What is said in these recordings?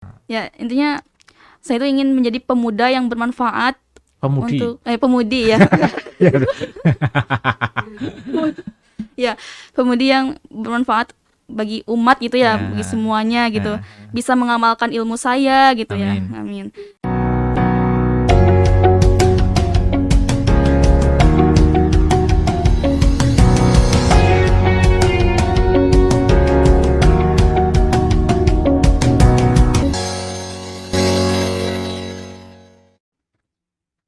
Ya, intinya saya itu ingin menjadi pemuda yang bermanfaat Pemudi. untuk pemudi ya. Ya, Ya, pemudi yang bermanfaat bagi umat gitu ya, bagi ya. semuanya gitu. Nah, Bisa mengamalkan ilmu saya gitu ya. amin. Amin.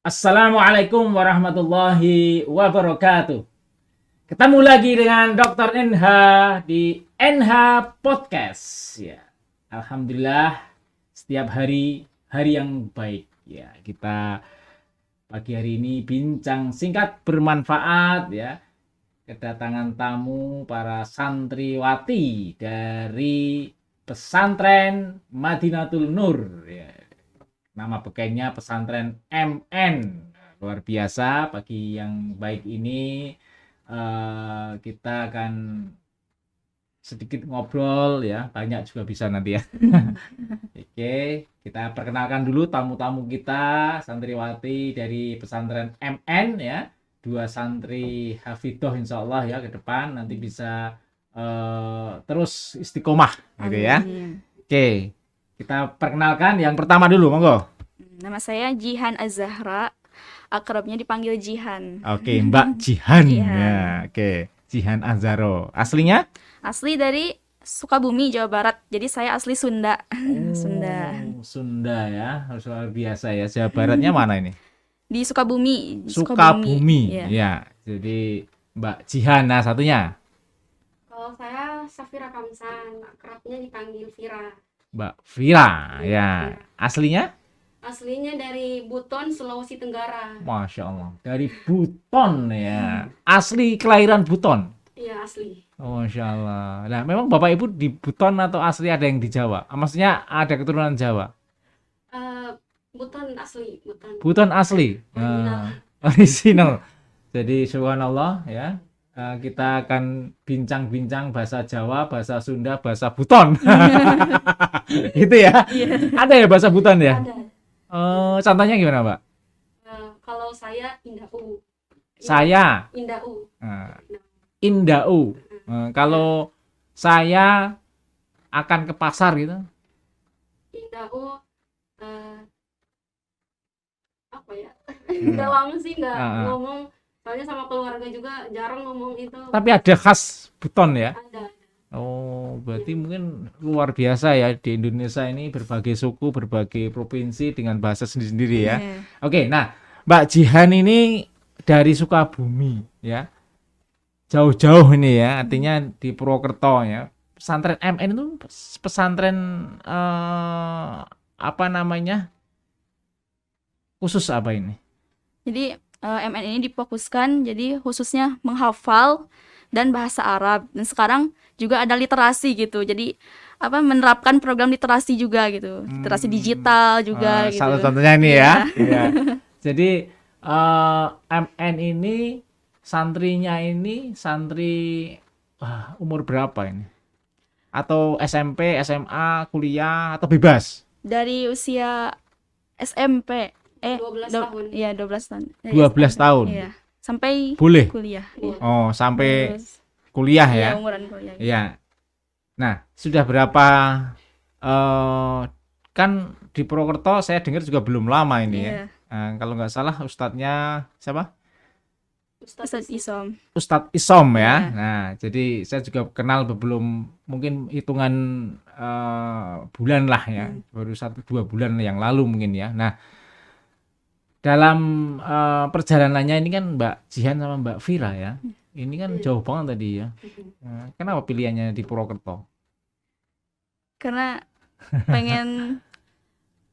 Assalamualaikum warahmatullahi wabarakatuh. Ketemu lagi dengan Dr. NH di NH Podcast. Ya, alhamdulillah setiap hari yang baik. Ya, kita pagi hari ini bincang singkat bermanfaat ya. Kedatangan tamu para santriwati dari pesantren Madinatul Nur ya. Nama bekennya pesantren MN. Luar biasa pagi yang baik ini kita akan sedikit ngobrol ya, banyak juga bisa nanti ya. Oke, kita perkenalkan dulu tamu-tamu kita, santriwati dari pesantren MN ya. 2 santri hafidhoh insyaallah ya ke depan nanti bisa terus istiqomah gitu ya. Amin. Oke, kita perkenalkan yang pertama dulu, monggo. Nama saya Jihan Az-Zahra, akrabnya dipanggil Jihan. Oke, Mbak Jihan. Jihan. Ya, oke. Jihan Azharo. Aslinya? Asli dari Sukabumi, Jawa Barat. Jadi saya asli Sunda. Sunda. Sunda ya. Harus luar biasa ya. Jawa Baratnya mana ini? Di Sukabumi. Sukabumi. Iya. Ya. Jadi Mbak Jihan, nah satunya Kalau saya Safira Kamsan, akrabnya dipanggil Vira. Mbak Vira. Ya. Aslinya? Aslinya dari Buton, Sulawesi Tenggara. Masya Allah. Dari Buton ya. Asli kelahiran Buton. Iya, asli. Oh, Masya Allah. Nah, memang Bapak Ibu di Buton atau asli ada yang di Jawa? Maksudnya ada keturunan Jawa? Buton asli, Buton. Buton asli. Original. Jadi subhanallah ya. Kita akan bincang-bincang bahasa Jawa, bahasa Sunda, bahasa Buton. Gitu ya. Ada ya bahasa Buton ya? Ada. Contohnya gimana, Mbak? Kalau saya Indau. Saya Indau. Indau. Kalau saya akan ke pasar gitu. Indau. Apa ya? Udah lama sih nggak ngomong. Soalnya sama keluarga juga jarang ngomong itu. Tapi ada khas Buton ya? Ada. Oh, berarti mungkin luar biasa ya di Indonesia ini berbagai suku, berbagai provinsi dengan bahasa sendiri-sendiri ya. Iya. Oke, nah Mbak Jihan ini dari Sukabumi ya. Jauh-jauh ini ya, artinya di Purwokerto ya. Pesantren MN itu pesantren apa namanya? Khusus apa ini? Jadi MN ini difokuskan jadi khususnya menghafal dan bahasa Arab. Dan sekarang juga ada literasi gitu. Jadi menerapkan program literasi juga gitu. Literasi digital juga gitu. Salah satunya ini ya. Iya. Ya. Jadi MN ini santrinya ini santri umur berapa ini? Atau SMP, SMA, kuliah atau bebas? Dari usia SMP 12 tahun. Iya, 12 tahun. 12 tahun. Iya. Sampai Boleh. kuliah. Iya. Oh, sampai Terus, kuliah iya, ya. umuran kuliah. Gitu. Iya. Nah, sudah berapa kan di Purwokerto saya dengar juga belum lama ini ya. Iya. Kalau nggak salah ustadznya siapa? Ustadz Isom. Ustadz Isom ya. Iya. Nah, jadi saya juga kenal belum mungkin hitungan bulan lah ya. Baru 1-2 bulan yang lalu mungkin ya. Nah, dalam perjalanannya ini kan Mbak Jihan sama Mbak Vira ya. Ini kan jauh banget tadi ya. Kenapa pilihannya di Purwokerto? Karena pengen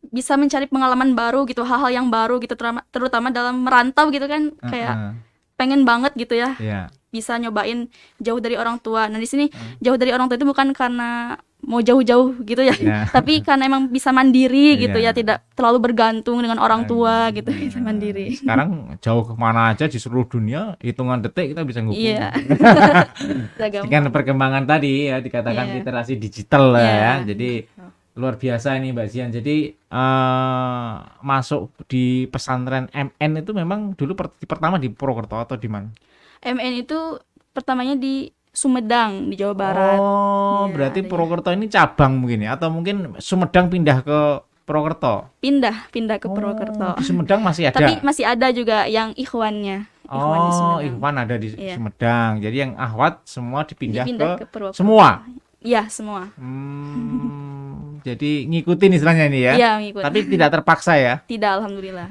bisa mencari pengalaman baru gitu, hal-hal yang baru gitu, terutama dalam merantau gitu kan, kayak pengen banget gitu ya. Iya. Bisa nyobain jauh dari orang tua. Nah, di sini jauh dari orang tua itu bukan karena mau jauh-jauh gitu ya, tapi karena emang bisa mandiri gitu ya, tidak terlalu bergantung dengan orang tua gitu, bisa mandiri. Sekarang jauh kemana aja di seluruh dunia, hitungan detik kita bisa ngubung. Iya. Dengan perkembangan tadi ya dikatakan literasi digital lah ya, jadi luar biasa ini Mbak Zian. Jadi masuk di pesantren MN itu memang dulu pertama di Purwokerto atau di mana? MN itu pertamanya di Sumedang di Jawa Barat. Oh, Ya, berarti ada ya. Purwokerto ini cabang mungkin ya, atau mungkin Sumedang pindah ke Purwokerto. Pindah ke Purwokerto. Di Sumedang masih ada. Tapi masih ada juga yang ikhwannya. Ikhwan di Oh, Sumedang. Ikhwan ada di Iya. Sumedang. Jadi yang Ahwat semua dipindah Dipindah ke ke Purwokerto. semua. Iya, semua. Jadi ngikutin istilahnya ini ya. Iya, ngikut. Tapi tidak terpaksa ya. Tidak, alhamdulillah.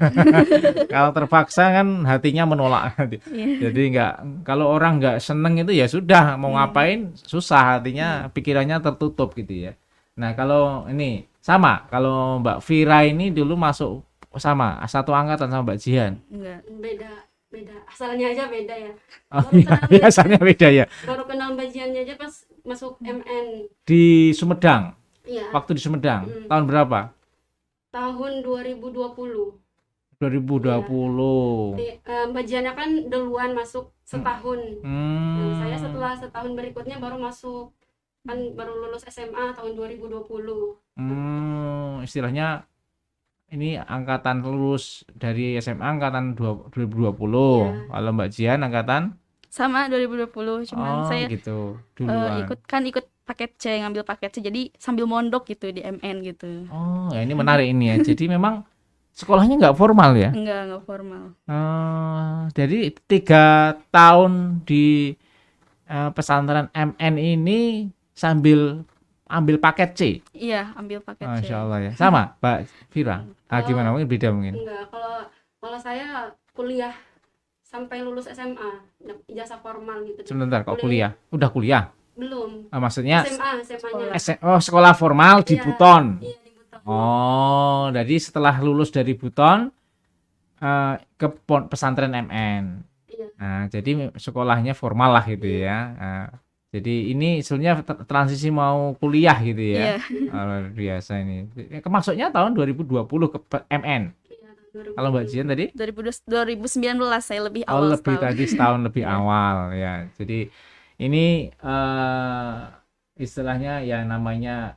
Kalau terpaksa kan hatinya menolak. Iya. Jadi kalau orang nggak seneng itu ya sudah mau ngapain susah, hatinya pikirannya tertutup gitu ya. Nah kalau ini sama, kalau Mbak Vira ini dulu masuk sama satu angkatan sama Mbak Jihan. Enggak. Beda asalnya aja beda ya. Oh Baru iya, kenal biasanya beda ya. baru kenal bajiannya aja pas masuk MN. Di Sumedang, Iya, waktu di Sumedang, tahun berapa? tahun 2020. 2020. Bajiannya kan duluan masuk setahun. Nah, saya Hmm. setelah setahun berikutnya baru masuk, kan baru lulus SMA tahun 2020. Istilahnya ini angkatan lulus dari SMA angkatan 2020. Iya. Kalau Mbak Jian angkatan Sama 2020, cuman saya gitu duluan. ikut paket C, ngambil paket C. Jadi sambil mondok gitu di MN gitu. Oh, ya ini menarik ini ya. Jadi memang sekolahnya nggak formal ya. Enggak formal. Jadi 3 tahun di pesantren MN ini sambil ambil paket C. Iya, ambil paket C. Masya Allah ya. Sama, Mbak Vira. Gimana? Mungkin beda mungkin. Enggak, kalau saya kuliah sampai lulus SMA, ijazah formal gitu. Sebentar, kok kuliah? Udah kuliah? Belum. Maksudnya SMA-nya. sekolah formal di Iya, Buton. Iya, di Buton. Oh, jadi setelah lulus dari Buton ke pesantren MN. Iya. Nah, jadi sekolahnya formal lah gitu ya. Nah, jadi ini sebenarnya transisi mau kuliah gitu ya. Iya. Luar biasa ini. Maksudnya tahun 2020 ke MN. Iya, tahun Kalau Mbak Jian tadi? 2019 saya lebih Oh, awal lebih setahun. tadi setahun lebih Iya. awal ya. Jadi ini istilahnya ya namanya,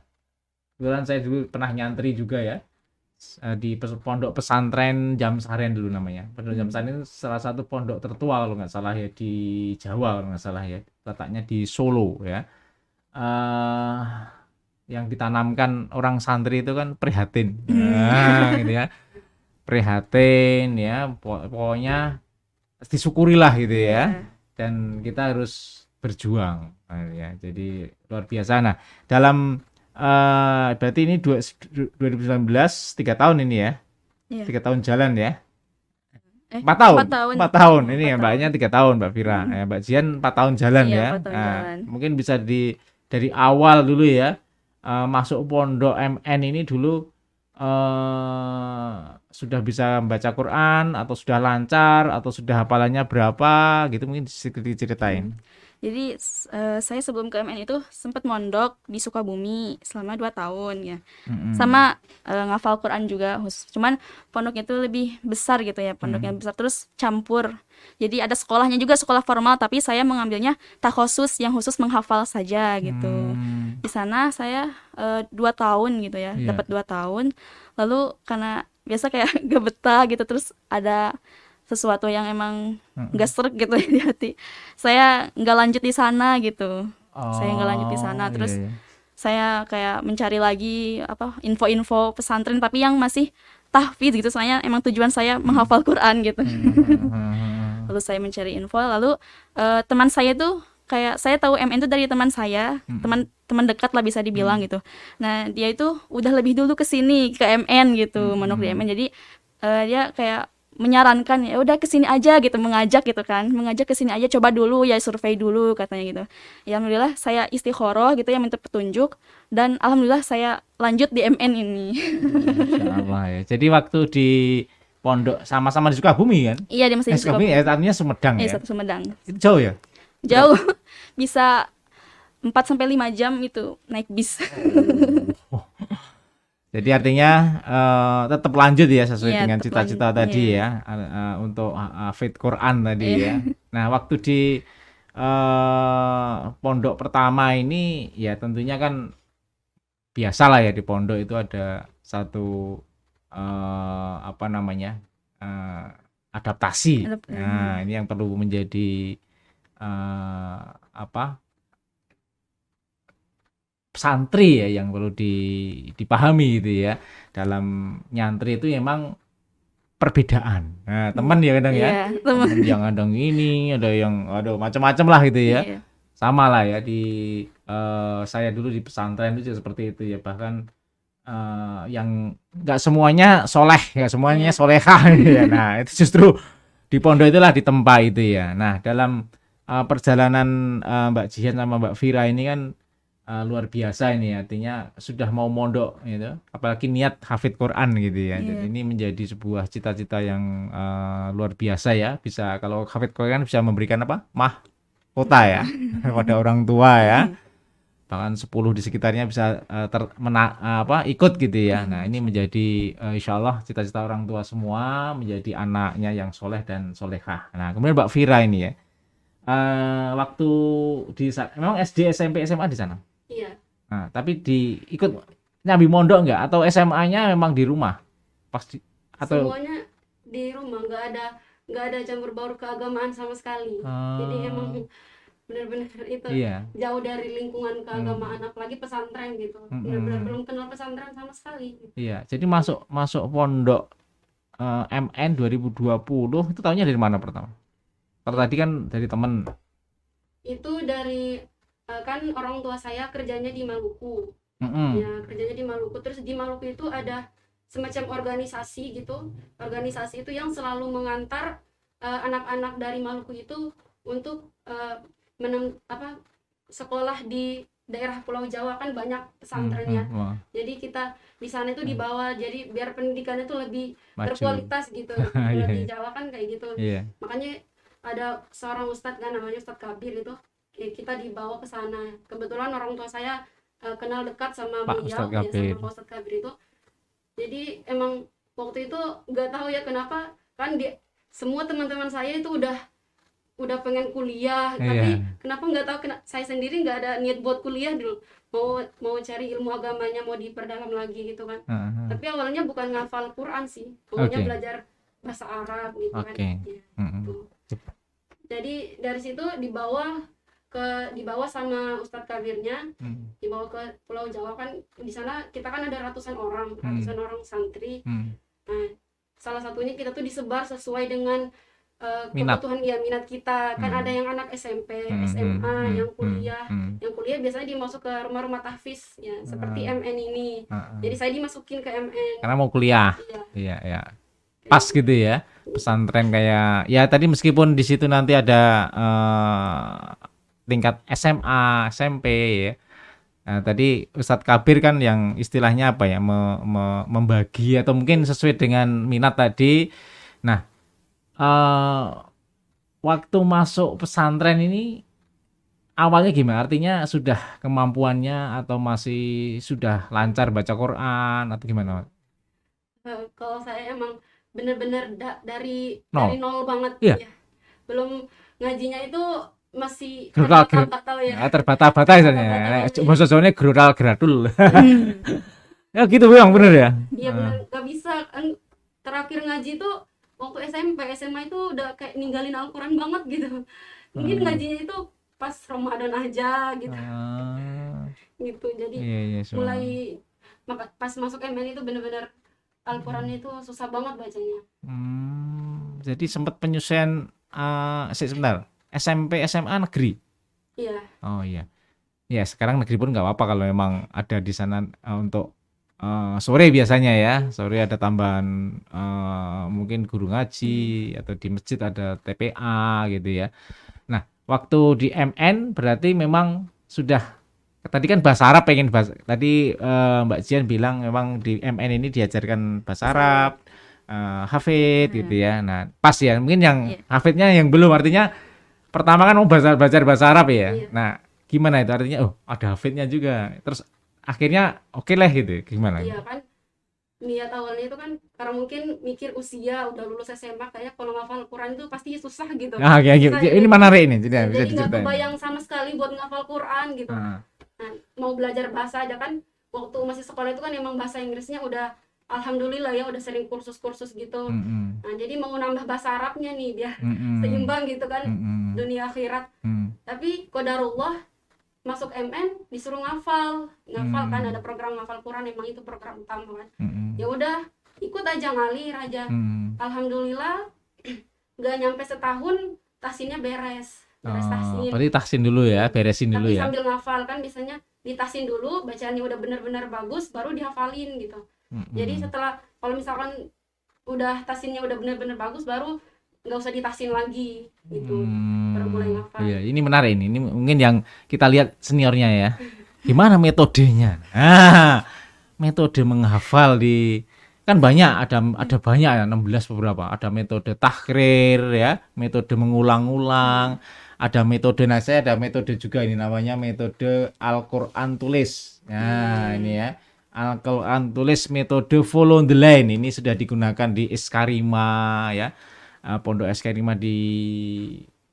kebetulan saya dulu pernah nyantri juga ya di pondok pesantren Jamsaren dulu namanya. Pondok Jamsaren itu salah satu pondok tertua kalau nggak salah ya di Jawa kalau nggak salah ya. Letaknya di Solo ya. Yang ditanamkan orang santri itu kan prihatin. Nah, gitu ya. Prihatin ya, pokoknya disyukurilah gitu ya. Dan kita harus berjuang ya. Jadi luar biasa. Nah, dalam berarti ini 2019 3 tahun ini ya. Iya. 3 tahun jalan ya. 4 4 tahun. tahun. 4 tahun. Ini 4 ya Mbaknya 3 tahun Mbak Vira. Ya, Mbak Jian 4 tahun jalan Iya, ya. 4 tahun Nah, jalan. mungkin bisa dari awal dulu ya. Masuk pondok MN ini dulu sudah bisa membaca Quran atau sudah lancar atau sudah hafalannya berapa gitu, mungkin diceritain. Jadi saya sebelum ke MN itu sempat mondok di Sukabumi selama 2 tahun ya. Sama ngafal Quran juga. Cuman pondoknya itu lebih besar gitu ya, pondoknya besar terus campur. Jadi ada sekolahnya juga, sekolah formal, tapi saya mengambilnya takhusus yang khusus menghafal saja gitu. Di sana saya 2 tahun gitu ya, Iya. dapat 2 tahun. Lalu karena biasa kayak gak betah gitu, terus ada sesuatu yang emang gak sreg gitu di hati. Saya nggak lanjut di sana gitu. Saya nggak lanjut di sana. Terus Iya. saya kayak mencari lagi info-info pesantren tapi yang masih tahfidz gitu. Soalnya emang tujuan saya menghafal Quran gitu. Lalu saya mencari info. Lalu teman saya tuh kayak saya tahu MN itu dari teman saya, teman dekat lah bisa dibilang gitu. Nah dia itu udah lebih dulu kesini ke MN gitu, mondok di MN. Jadi dia kayak menyarankan ya udah kesini aja gitu, mengajak kesini aja, coba dulu ya, survei dulu katanya gitu. Ya alhamdulillah saya istikharah gitu ya, minta petunjuk, dan alhamdulillah saya lanjut di MN ini. Masya Allah ya. Jadi waktu di pondok sama-sama di Sukabumi kan? Iya, dia masih di Sukabumi Sukabumi. ya, artinya Sumedang ya. Satu Sumedang. Itu jauh ya? Jauh. Bisa 4-5 jam itu naik bis. Jadi artinya tetap lanjut ya sesuai Iya, dengan tetap cita-cita lanjut, tadi iya. ya, untuk hafidz Quran tadi Iya. ya. Nah, waktu di pondok pertama ini ya tentunya kan biasalah ya di pondok itu ada satu apa namanya eh, adaptasi. Nah, ini yang perlu menjadi apa santri ya yang perlu dipahami gitu ya. Dalam nyantri itu emang perbedaan. Nah, teman ya kadang ya. Iya, teman. Temen yang ada ini, ada yang ada macam-macam lah gitu ya. Iya. Sama lah ya di saya dulu di pesantren itu juga seperti itu ya. Bahkan yang nggak semuanya soleh, nggak semuanya Iya. solehah gitu ya. Nah, itu justru di pondok itulah ditempa itu ya. Nah, dalam perjalanan Mbak Jihan sama Mbak Vira ini kan luar biasa ini artinya sudah mau mondok gitu apalagi niat hafid Quran gitu ya. Dan Iya. ini menjadi sebuah cita-cita yang luar biasa ya, bisa kalau hafid Quran bisa memberikan apa mahkota ya pada orang tua ya, bahkan 10 di sekitarnya bisa ikut gitu ya. Nah ini menjadi insya Allah cita-cita orang tua semua menjadi anaknya yang soleh dan solehah. Nah kemudian Mbak Vira ini ya waktu memang SD SMP SMA di sana. Iya. Nah, tapi ikut nyambi mondok enggak atau SMA-nya memang di rumah? Pasti atau Semuanya di rumah, nggak ada campur baur keagamaan sama sekali. Jadi emang benar-benar itu iya. jauh dari lingkungan keagamaan, apalagi pesantren gitu. Benar-benar belum kenal pesantren sama sekali. Iya, jadi masuk pondok MN 2020 itu tahunnya dari mana pertama? Kalau tadi kan dari temen. Itu dari kan orang tua saya kerjanya di Maluku. Ya, kerjanya di Maluku. Terus di Maluku itu ada semacam organisasi gitu. Organisasi itu yang selalu mengantar anak-anak dari Maluku itu untuk sekolah di daerah Pulau Jawa, kan banyak pesantrennya. Jadi kita di sana itu dibawa, jadi biar pendidikannya itu lebih Maju. berkualitas gitu. Kalau di Jawa kan kayak gitu. Iya. Makanya ada seorang ustadz kan namanya Ustadz Kabir itu, kita dibawa ke sana. Kebetulan orang tua saya kenal dekat sama Pak beliau, Ustadz ya, Kabir. sama Pak Ustadz Kabir itu. Jadi emang waktu itu nggak tahu ya kenapa kan semua teman-teman saya itu udah pengen kuliah, tapi kenapa nggak tahu saya sendiri nggak ada niat buat kuliah dulu, mau cari ilmu agamanya, mau diperdalam lagi gitu kan. Tapi awalnya bukan ngafal Quran sih, maunya belajar bahasa Arab gitu kan. Ya, gitu. Jadi dari situ dibawa sama Ustadz Kabirnya, dibawa ke Pulau Jawa. Kan di sana kita kan ada ratusan orang santri. Nah, salah satunya kita tuh disebar sesuai dengan kebutuhan minat kita. Kan ada yang anak SMP, SMA, yang kuliah. Yang kuliah biasanya dimasuk ke rumah-rumah tahfiz ya, seperti MN ini. Jadi saya dimasukin ke MN karena mau kuliah. Iya. Pas gitu ya. Pesantren kayak ya tadi meskipun di situ nanti ada tingkat SMA, SMP ya. Nah, tadi Ustadz Kabir kan yang istilahnya apa ya membagi atau mungkin sesuai dengan minat tadi. Nah, waktu masuk pesantren ini awalnya gimana? Artinya sudah kemampuannya atau masih sudah lancar baca Quran atau gimana? Kalau saya emang bener-bener dari nol banget. Iya. Ya. Belum ngajinya itu masih terbata-bata ya. Terbata-bata misalnya. Bahasa Jawanya gerural-geradul. Ya gitu Bang, bener ya? Iya bener, gak bisa kan. Terakhir ngaji tuh waktu SMP, SMA itu udah kayak ninggalin Al-Quran banget gitu. Mungkin ngajinya itu pas Ramadan aja gitu. Gitu. Jadi mulai pas masuk MN itu bener-bener Al-Quran itu susah banget bacanya. Jadi sempat penyusuan sebentar. SMP, SMA negeri. Iya. Oh iya. Ya sekarang negeri pun nggak apa-apa kalau memang ada di sana untuk sore biasanya ya. Sore ada tambahan mungkin guru ngaji atau di masjid ada TPA gitu ya. Nah waktu di MN berarti memang sudah. Tadi kan bahasa Arab tadi Mbak Jian bilang memang di MN ini diajarkan bahasa Arab, hafid gitu ya. Nah pas ya mungkin yang hafidnya yang belum, artinya pertama kan mau belajar bahasa Arab ya. Nah gimana itu artinya? Oh ada hafidnya juga. Terus akhirnya oke lah gitu. Gimana? Iya kan niat awalnya itu kan karena mungkin mikir usia udah lulus SMA kayak kalau ngafal Quran itu pasti susah gitu. Ini menarik ini. Jadi nggak kebayang sama sekali buat ngafal Quran gitu. Nah, mau belajar bahasa aja kan waktu masih sekolah itu kan emang bahasa Inggrisnya udah alhamdulillah ya udah sering kursus-kursus gitu. Mm-mm. Nah, jadi mau nambah bahasa Arabnya nih biar Mm-mm. seimbang gitu kan Mm-mm. dunia akhirat. Mm. Tapi qadarullah masuk MN disuruh ngafal kan ada program ngafal Quran, emang itu program utama kan. Mm-mm. Ya udah ikut aja ngalir aja. Mm. Alhamdulillah nggak nyampe setahun tasinnya beres tasin. Berarti tahsin dulu ya, beresin dulu Tapi ya. sambil ngafal kan biasanya ditasin dulu, bacaannya udah benar-benar bagus baru dihafalin gitu. Mm-mm. Jadi setelah kalau misalkan udah tasinnya udah benar-benar bagus baru nggak usah ditasin lagi gitu. Baru mulai ngafal. Iya, ini menarik ini mungkin yang kita lihat seniornya ya. Gimana metodenya? Metode menghafal di kan banyak ada banyak ya 16 beberapa. Ada metode tahrir ya, metode mengulang-ulang, ada metode saya ada metode juga ini namanya metode Al-Qur'an tulis. Nah, ini ya. Al-Qur'an tulis metode follow the line ini sudah digunakan di Iskarima ya. Pondok Eskarima di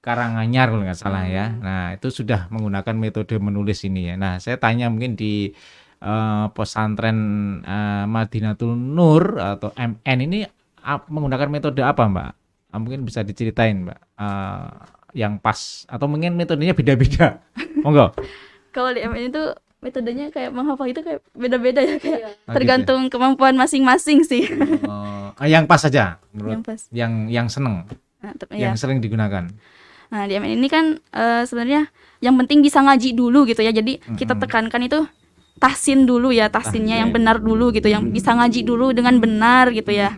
Karanganyar kalau nggak salah ya. Nah, itu sudah menggunakan metode menulis ini ya. Nah, saya tanya mungkin di pesantren Madinatul Nur atau MN ini menggunakan metode apa, Mbak? Mungkin bisa diceritain, Mbak. Yang pas atau mungkin metodenya beda-beda. Monggo. Kalau di MN itu metodenya kayak menghafal itu kayak beda-beda ya, kayak Iya. tergantung kemampuan masing-masing sih. Yang pas saja menurut Yang pas. yang seneng, Nah, yang ya. sering digunakan. Nah, di MN ini kan sebenarnya yang penting bisa ngaji dulu gitu ya. Jadi kita tekankan itu tahsin dulu ya, tahsinnya yang benar dulu gitu, yang bisa ngaji dulu dengan benar gitu ya.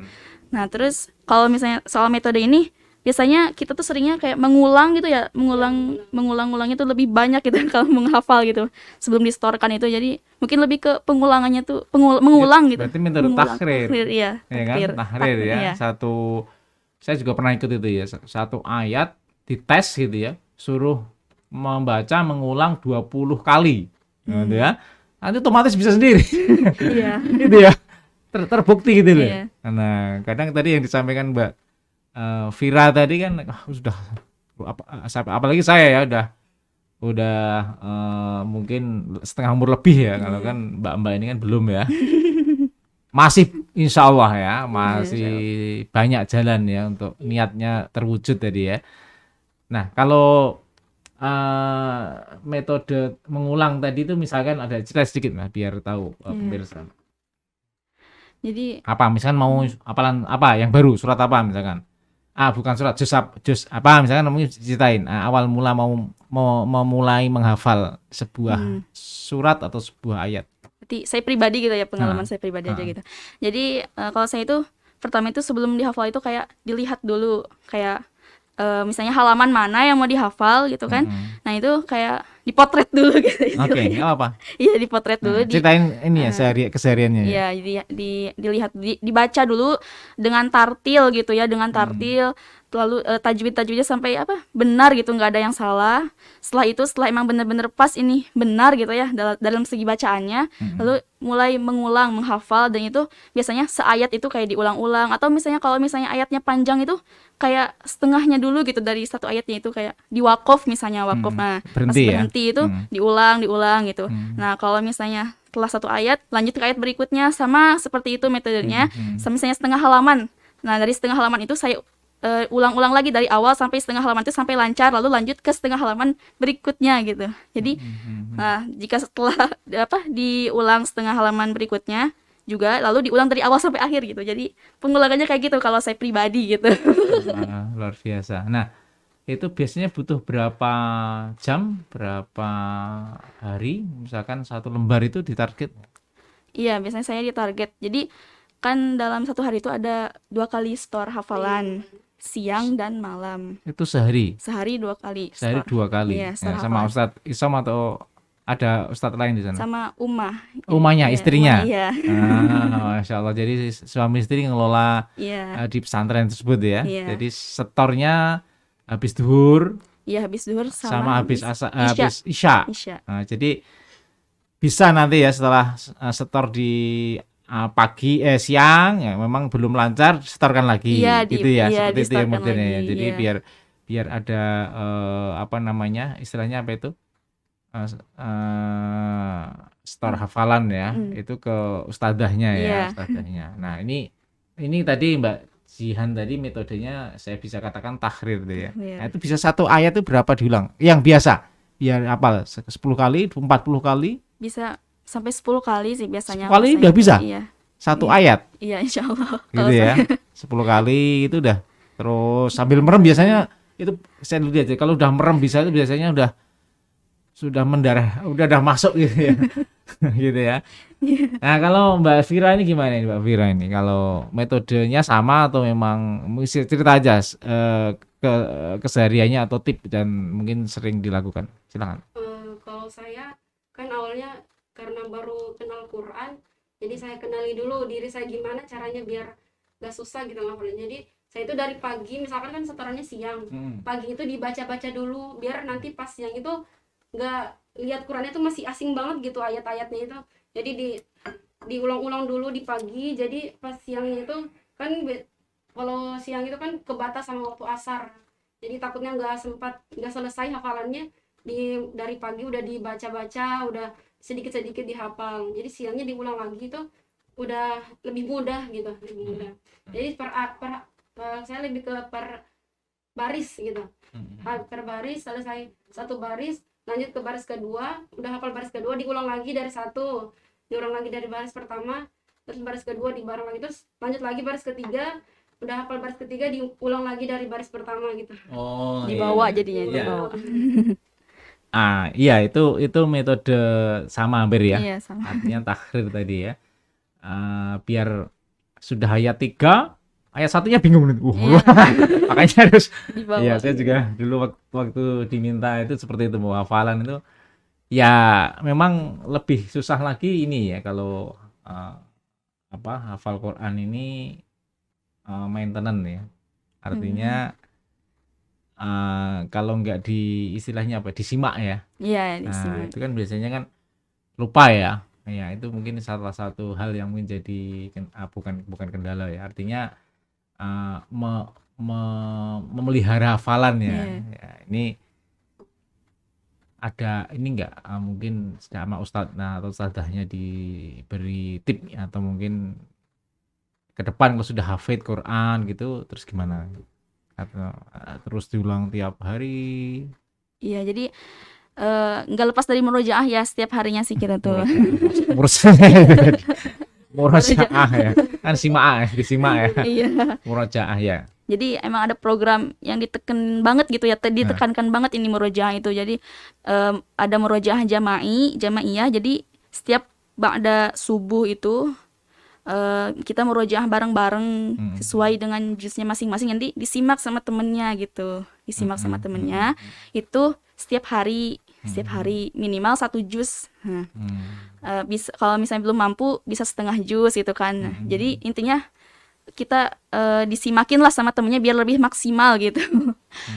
Nah, terus kalau misalnya soal metode ini biasanya kita tuh seringnya kayak mengulang gitu ya, mengulang-ulangnya tuh lebih banyak gitu kalau menghafal gitu sebelum disetorkan itu. Jadi mungkin lebih ke pengulangannya tuh mengulang gitu. Berarti metode Mengulang. tahrir. Iya, Ya kan? Tahrir ya. iya. Satu saya juga pernah ikut itu ya. Satu ayat dites gitu ya, suruh membaca mengulang 20 kali. Gitu ya. Nanti otomatis bisa sendiri. Iya. Gitu ya. Terbukti gitu loh. Iya. Nah, kadang tadi yang disampaikan Mbak Vira tadi kan sudah apalagi saya ya udah mungkin setengah umur lebih ya. Kalau kan Mbak-mbak ini kan belum ya. Masih insya Allah ya, masih banyak jalan ya untuk niatnya terwujud tadi ya. Nah, kalau metode mengulang tadi itu misalkan ada cerita sedikit Mas biar tahu pemirsa. Jadi Apa misalkan mau apalan apa yang baru, surat apa misalkan. Bukan surat, juz apa misalkan namanya ceritain. Awal mula mau memulai menghafal sebuah surat atau sebuah ayat. berarti saya pribadi gitu ya, pengalaman saya pribadi aja gitu. Jadi kalau saya itu pertama itu sebelum dihafal itu kayak dilihat dulu kayak misalnya halaman mana yang mau dihafal gitu kan. Nah, itu kayak dipotret dulu gitu. Oke, nggak apa-apa. Iya, dipotret dulu Ceritain ini ya kesehariannya ya. Iya, dilihat dibaca dulu dengan tartil gitu ya, dengan tartil lalu tajwidnya sampai benar gitu, nggak ada yang salah. Setelah emang benar-benar pas ini benar gitu ya dalam segi bacaannya, lalu mulai mengulang menghafal, dan itu biasanya seayat itu kayak diulang-ulang, atau misalnya kalau misalnya ayatnya panjang itu kayak setengahnya dulu gitu dari satu ayatnya itu kayak diwakof misalnya wakof. Nah, Berhenti ya? itu diulang gitu. Nah, kalau misalnya setelah satu ayat lanjut ke ayat berikutnya, sama seperti itu metodenya. Misalnya setengah halaman. Nah, dari setengah halaman itu saya ulang-ulang lagi dari awal sampai setengah halaman itu sampai lancar, lalu lanjut ke setengah halaman berikutnya gitu. Jadi nah, jika setelah diulang setengah halaman berikutnya juga lalu diulang dari awal sampai akhir gitu. Jadi pengulangannya kayak gitu kalau saya pribadi gitu. Luar biasa. Nah, itu biasanya butuh berapa jam, berapa hari, misalkan satu lembar itu ditarget? Iya, biasanya saya ditarget. Jadi kan dalam satu hari itu ada 2 kali store hafalan, siang dan malam. Itu sehari? Sehari 2 kali Sehari store. 2 kali? Iya, Ya, sama Ustadz Isom atau ada Ustadz lain di sana? Sama Umah. Umahnya, Iya, istrinya? Iya. Masya Allah, jadi suami istri ngelola Iya. di pesantren tersebut ya? Iya. Jadi setornya habis duhur Iya, habis zuhur sama habis Isya. Isya. Nah, jadi bisa nanti ya setelah setor di siang ya memang belum lancar, setorkan lagi gitu ya, seperti itu ya modelnya ya. Jadi biar ada istilahnya apa itu store hafalan ya, itu ke ustadzahnya ya, Iya. ustadzahnya. Nah, ini tadi Mbak Jihan tadi metodenya saya bisa katakan tahrir tuh ya. Iya. Nah, itu bisa satu ayat itu berapa diulang? Yang biasa. Biar hafal 10 kali, 40 kali, Bisa sampai 10 kali sih biasanya 10 kali kalau udah saya bisa? itu. Iya. satu Iya. ayat Iya, insya Allah. gitu Kalau ya. saya 10 kali itu udah. Terus sambil merem biasanya itu saya lihat aja kalau udah merem bisa itu biasanya sudah mendarah, udah masuk gitu ya. Gitu ya. Nah, kalau Mbak Vira ini gimana nih Mbak Vira ini? Kalau metodenya sama atau memang mesti cerita aja ke kesehariannya atau tip dan mungkin sering dilakukan. Silakan. Kalau saya kan awalnya karena baru kenal Quran, jadi saya kenali dulu diri saya gimana caranya biar gak susah gitu ngapalin. Jadi saya itu dari pagi, misalkan kan setorannya siang, pagi itu dibaca-baca dulu biar nanti pas siang itu nggak lihat Qurannya tuh masih asing banget gitu ayat-ayatnya itu. Jadi diulang-ulang dulu di pagi, jadi pas siangnya itu kan kalau siang itu kan kebatas sama waktu asar, jadi takutnya nggak selesai hafalannya. Dari pagi udah dibaca-baca, udah sedikit-sedikit dihafal, jadi siangnya diulang lagi itu udah lebih mudah gitu, lebih mudah. Jadi saya lebih ke per baris gitu, per baris selesai satu baris lanjut ke baris kedua, udah hafal baris kedua diulang lagi dari satu, diulang lagi dari baris pertama, terus baris kedua dibareng lagi, terus lanjut lagi baris ketiga, udah hafal baris ketiga diulang lagi dari baris pertama gitu. Oh, dibawa jadinya Iya. dibawa. Iya itu metode sama hampir ya. Iya, sama. Artinya tahrir tadi ya. Biar sudah ayat 3, ayat satunya bingung nih. Iya. Makanya harus Dibawa. iya, saya juga dulu waktu diminta itu seperti itu mau hafalan itu ya memang lebih susah lagi ini ya kalau hafal Quran ini maintenance ya. Artinya kalau nggak istilahnya apa disimak ya. Iya, Nah, disimak. itu kan biasanya kan lupa ya. Ya, itu mungkin salah satu hal yang menjadi bukan kendala ya. Artinya memelihara hafalan ya. Iya. Ya, ini ada ini enggak mungkin sama ustadz atau ustadzahnya diberi tip atau mungkin ke depan kalau sudah hafid Quran gitu terus gimana? Atau terus diulang tiap hari? Iya, jadi nggak lepas dari murojaah ya setiap harinya sih kita tuh. Murojaah ya. Kan disimak ya. Iya. Murojaah ya. Jadi emang ada program yang ditekan banget gitu ya, ditekankan banget ini murojaah itu. Jadi ada murojaah jamaiyah. Jadi setiap ba'da subuh itu kita murojaah bareng-bareng sesuai dengan juznya masing-masing, nanti disimak sama temennya gitu. Disimak sama temennya itu setiap hari minimal 1 juz. Bisa kalau misalnya belum mampu bisa setengah juz gitu kan. Nah, jadi intinya kita disimakin lah sama temennya biar lebih maksimal gitu.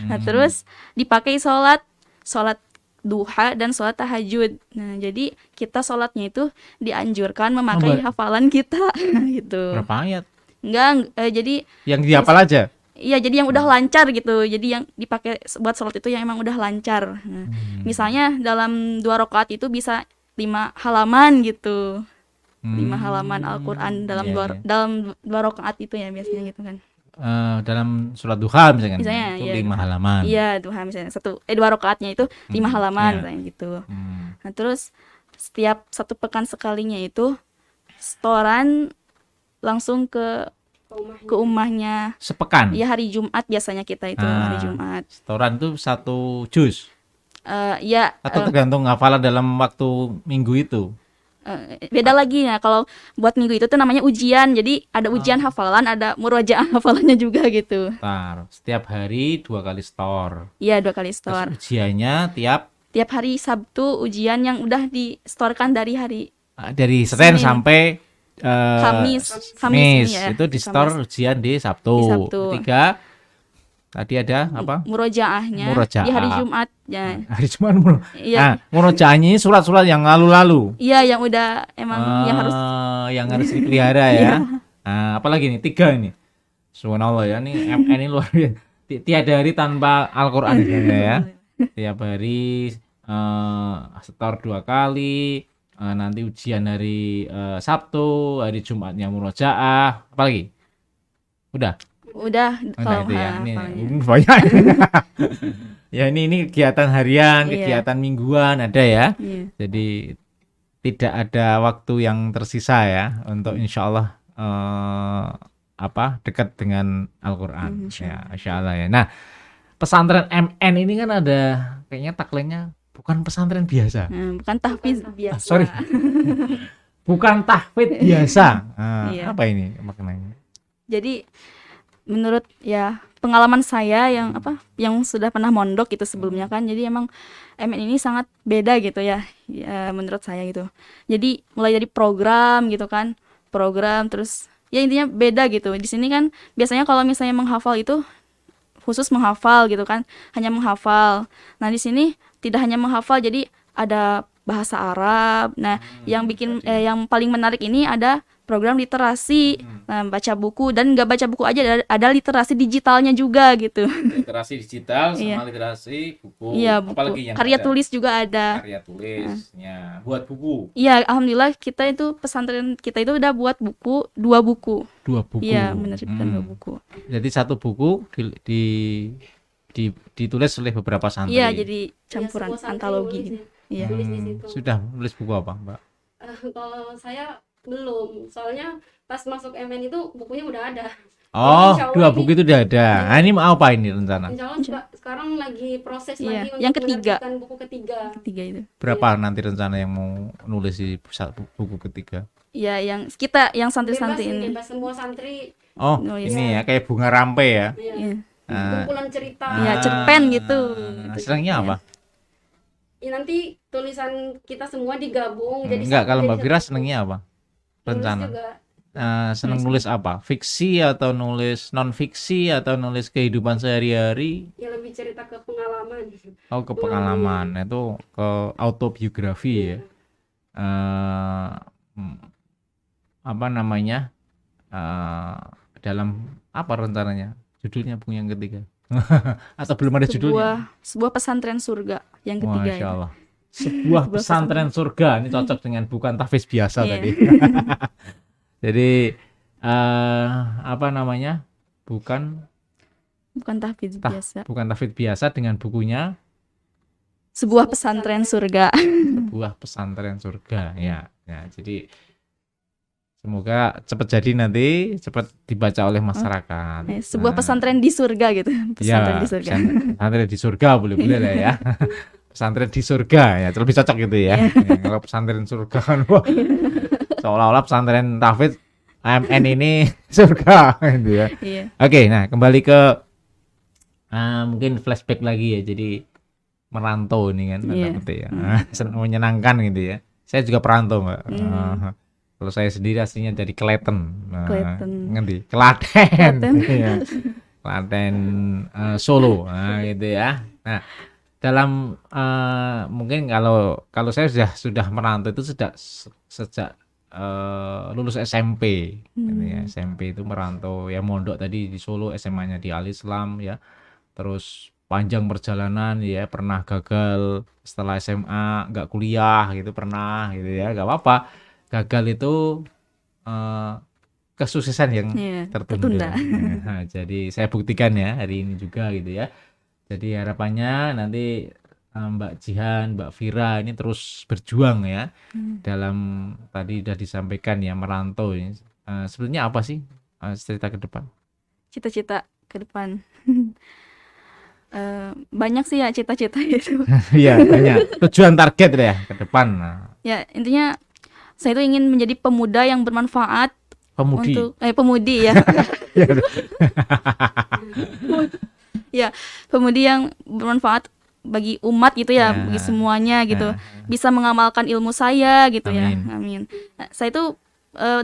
Nah, terus dipakai sholat duha dan sholat tahajud. Nah, jadi kita sholatnya itu dianjurkan memakai hafalan kita gitu. Berapa ayat? Enggak, jadi Yang dihafal aja. iya, jadi yang udah lancar gitu. Jadi yang dipakai buat sholat itu yang emang udah lancar. Nah, misalnya dalam 2 rakaat itu bisa 5 halaman gitu. 5 halaman Al-Qur'an dalam dalam 2 rakaat itu ya biasanya gitu kan. Dalam surat duha misalnya itu iya, 5 halaman. Iya, duha misalnya 2 rakaatnya itu 5 halaman misalnya gitu. Nah, terus setiap 1 pekan sekalinya itu setoran langsung ke umahnya. Sepekan. Ya, hari Jumat biasanya kita itu hari Jumat. Setoran tuh 1 juz. Ya, Atau tergantung hafalan dalam waktu minggu itu. beda lagi ya. Kalau buat minggu itu tuh namanya ujian. Jadi ada ujian hafalan, ada murojaah hafalannya juga gitu. Setiap hari 2 kali setor. Iya, 2 kali setor. Terus ujiannya tiap hari Sabtu ujian yang udah distorkan dari hari Senin sampai Kamis ya. Itu di store ujian di Sabtu. Ketiga tadi ada apa? Murojaahnya di hari Jumat ya. Hari Jumat. Iya. Nah, murojaahnya surat-surat yang lalu-lalu. Iya, yang udah emang yang harus dipelihara ya. Nah, apalagi nih 3 ini. Subhanallah ya, ini MN ini luar biasa. Tiada hari tanpa Al-Qur'an ya. Tiap hari setor 2 kali, nanti ujian hari Sabtu, hari Jumatnya murojaah, apalagi? Udah. Udah Nah, kalau itu ya. Ini hafalnya. banyak. Ya ini kegiatan harian, Iya. kegiatan mingguan ada ya. Iya. Jadi tidak ada waktu yang tersisa ya untuk insya Allah dekat dengan Al-Quran. Ya, insya Allah ya. Nah, pesantren MN ini kan ada kayaknya tagline-nya bukan pesantren biasa. Bukan tahfiz biasa. Sorry. Bukan tahfidz biasa. Iya. Apa ini maknanya? Jadi menurut ya pengalaman saya yang sudah pernah mondok gitu sebelumnya kan, jadi emang MN ini sangat beda gitu ya, menurut saya gitu. Jadi mulai dari program gitu kan, program terus ya intinya beda gitu. Di sini kan biasanya kalau misalnya menghafal itu khusus menghafal gitu kan, hanya menghafal. Nah di sini tidak hanya menghafal, jadi ada bahasa Arab. Nah yang yang paling menarik ini ada program literasi. Nah, baca buku, dan nggak baca buku aja, ada literasi digitalnya juga gitu. Literasi digital sama Iya. literasi buku. Iya, buku. Apalagi yang Karya ada? tulis juga ada. Karya tulisnya buat buku. Iya, alhamdulillah kita itu pesantren kita itu udah buat buku, 2 buku. 2 buku. Iya, menerbitkan 2 buku. Jadi 1 buku ditulis oleh beberapa santri. Iya, jadi campuran semua santri antologi nulis gitu. ya. Iya. Tulis di situ. Sudah nulis buku apa, Mbak? Kalau saya belum, soalnya pas masuk MN itu bukunya udah ada. Oh, insya Allah 2 ini- buku itu udah ada. Nah, ini mau apa ini rencana? Insya Allah sekarang lagi proses Iya, lagi untuk yang ketiga. menerbitkan buku ketiga. 3 itu. Berapa nanti rencana yang mau nulis di buku ketiga? Iya, yang kita yang santri-santri Bebas, ini. bebas semua santri. Oh, Nulis. ini ya kayak bunga rampe ya. Ya. Iya. Kumpulan cerita. Iya, cerpen gitu. Senangnya apa? Ya, nanti tulisan kita semua digabung jadi Enggak, satu- kalau jadi Mbak Fira satu- senangnya apa? Nulis Rencana. juga. Seneng nulis apa? Fiksi atau nulis non fiksi atau nulis kehidupan sehari-hari? Ya lebih cerita ke pengalaman. Oh, ke pengalaman. Itu ke autobiografi ya. Apa namanya? Dalam apa rencananya? Judulnya buku yang ketiga. Atau belum ada judulnya? Sebuah pesantren surga yang ketiga. Masya itu. Allah. Sebuah pesantren surga. Ini cocok dengan bukan tahfiz biasa Iya. tadi. Jadi apa namanya? Bukan Bukan tahfiz biasa. bukan tahfiz biasa dengan bukunya Sebuah pesantren surga. Sebuah pesantren surga. Ya, jadi semoga cepat jadi nanti, cepat dibaca oleh masyarakat. Sebuah Nah, pesantren di surga gitu. Pesantren di surga. Pesantren di surga boleh lah ya. Pesantren di surga ya, lebih cocok gitu ya. Ya, kalau pesantren surga kan wah, seolah-olah pesantren tahfiz AMN ini surga gitu ya. Iya. Oke, nah kembali ke mungkin flashback lagi ya. Jadi merantau ini kan tanda Iya. petik ya. Menyenangkan gitu ya. Saya juga perantau, Mbak. Kalau saya sendiri aslinya dari Klaten. Klaten. Ngerti? Klaten. Klaten. Iya. Klaten Solo. Nah, gitu ya. Nah, dalam mungkin kalau saya sudah merantau itu sejak lulus SMP, gitu ya. SMP itu merantau ya, mondok tadi di Solo, SMA-nya di Al Islam ya. Terus panjang perjalanan ya, pernah gagal setelah SMA, nggak kuliah gitu, pernah gitu ya, nggak apa-apa. Gagal itu kesuksesan yang Iya, tertunda. tertunda. Nah, jadi saya buktikan ya hari ini juga gitu ya. Jadi harapannya nanti Mbak Jihan, Mbak Fira ini terus berjuang ya dalam tadi sudah disampaikan ya, merantau ini. Sebenarnya apa sih cerita ke depan? Cita-cita ke depan. Banyak sih ya cita-cita itu. Iya, banyak. Tujuan target ya ke depan. Nah, Ya, intinya saya itu ingin menjadi pemuda yang bermanfaat pemudi. untuk pemudi ya. Ya, pemudi yang bermanfaat bagi umat gitu ya, Ya. bagi semuanya gitu. Bisa mengamalkan ilmu saya gitu ya. Amin. Amin. Nah, saya itu